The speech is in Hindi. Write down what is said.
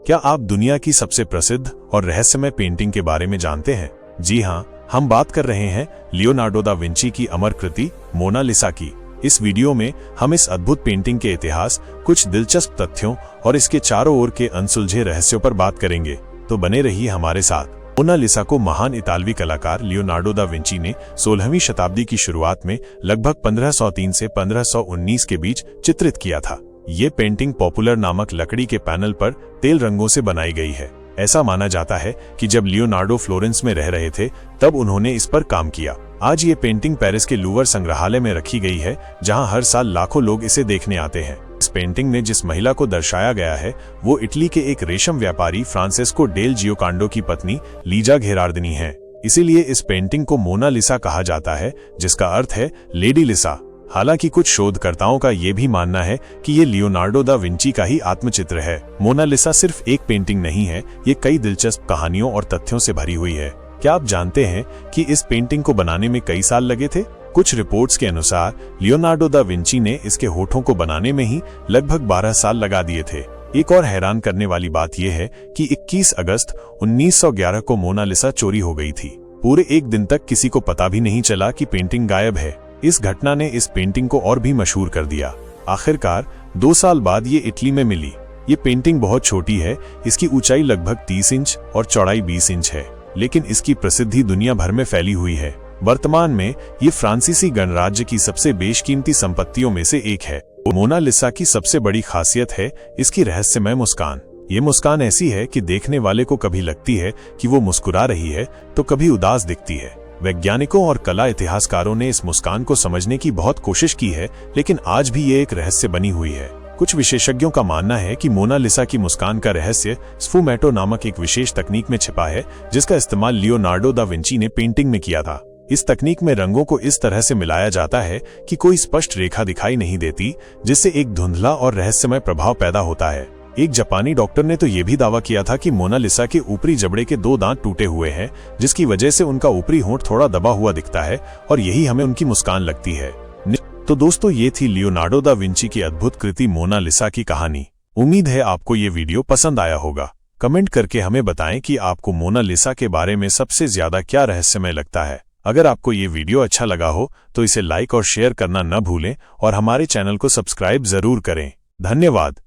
क्या आप दुनिया की सबसे प्रसिद्ध और रहस्यमय पेंटिंग के बारे में जानते हैं? जी हाँ, हम बात कर रहे हैं लियोनार्डो दा विंची की अमर कृति मोनालिसा की। इस वीडियो में हम इस अद्भुत पेंटिंग के इतिहास, कुछ दिलचस्प तथ्यों और इसके चारों ओर के अनसुलझे रहस्यों पर बात करेंगे। तो बने रहिए हमारे साथ। मोनालिसा को महान इतालवी कलाकार लियोनार्डो दा विंची ने 16वीं शताब्दी की शुरुआत में लगभग 1503 से 1519 के बीच चित्रित किया था। ये पेंटिंग पॉपुलर नामक लकड़ी के पैनल पर तेल रंगों से बनाई गई है। ऐसा माना जाता है कि जब लियोनार्डो फ्लोरेंस में रह रहे थे तब उन्होंने इस पर काम किया। आज ये पेंटिंग पेरिस के लूवर संग्रहालय में रखी गई है, जहां हर साल लाखों लोग इसे देखने आते हैं। इस पेंटिंग में जिस महिला को दर्शाया गया है वो इटली के एक रेशम व्यापारी फ्रांसेस्को डेल जियोकांडो की पत्नी लीजा घेरार्दिनी है। इसीलिए इस पेंटिंग को मोनालिसा कहा जाता है, जिसका अर्थ है लेडी लिसा। हालांकि कुछ शोधकर्ताओं का ये भी मानना है कि ये लियोनार्डो दा विंची का ही आत्मचित्र है। मोनालिसा सिर्फ एक पेंटिंग नहीं है, ये कई दिलचस्प कहानियों और तथ्यों से भरी हुई है। क्या आप जानते हैं कि इस पेंटिंग को बनाने में कई साल लगे थे? कुछ रिपोर्ट्स के अनुसार लियोनार्डो दा विंची ने इसके होठों को बनाने में ही लगभग 12 साल लगा दिए थे। एक और हैरान करने वाली बात यह है कि 21 अगस्त 1911 को मोनालिसा चोरी हो गई थी। पूरे एक दिन तक किसी को पता भी नहीं चला कि पेंटिंग गायब है। इस घटना ने इस पेंटिंग को और भी मशहूर कर दिया। आखिरकार 2 साल बाद ये इटली में मिली। ये पेंटिंग बहुत छोटी है, इसकी ऊंचाई लगभग 30 इंच और चौड़ाई 20 इंच है, लेकिन इसकी प्रसिद्धि दुनिया भर में फैली हुई है। वर्तमान में ये फ्रांसीसी गणराज्य की सबसे बेशकीमती संपत्तियों में से एक है। मोनालिसा की सबसे बड़ी खासियत है इसकी रहस्यमय मुस्कान। ये मुस्कान ऐसी है कि देखने वाले को कभी लगती है कि वो मुस्कुरा रही है तो कभी उदास दिखती है। वैज्ञानिकों और कला इतिहासकारों ने इस मुस्कान को समझने की बहुत कोशिश की है, लेकिन आज भी ये एक रहस्य बनी हुई है। कुछ विशेषज्ञों का मानना है कि मोनालिसा की मुस्कान का रहस्य स्फुमैटो नामक एक विशेष तकनीक में छिपा है, जिसका इस्तेमाल लियोनार्डो दा विंची ने पेंटिंग में किया था। इस तकनीक में रंगों को इस तरह से मिलाया जाता है कि कोई स्पष्ट रेखा दिखाई नहीं देती, जिससे एक धुंधला और रहस्यमय प्रभाव पैदा होता है। एक जापानी डॉक्टर ने तो यह भी दावा किया था कि मोनालिसा के ऊपरी जबड़े के 2 दांत टूटे हुए हैं, जिसकी वजह से उनका ऊपरी होंठ थोड़ा दबा हुआ दिखता है और यही हमें उनकी मुस्कान लगती है। तो दोस्तों, ये थी लियोनार्डो दा विंची की अद्भुत कृति मोनालिसा की कहानी। उम्मीद है आपको ये वीडियो पसंद आया होगा। कमेंट करके हमें बताएं कि आपको मोनालिसा के बारे में सबसे ज्यादा क्या रहस्यमय लगता है। अगर आपको ये वीडियो अच्छा लगा हो तो इसे लाइक और शेयर करना न भूलें और हमारे चैनल को सब्सक्राइब जरूर करें। धन्यवाद।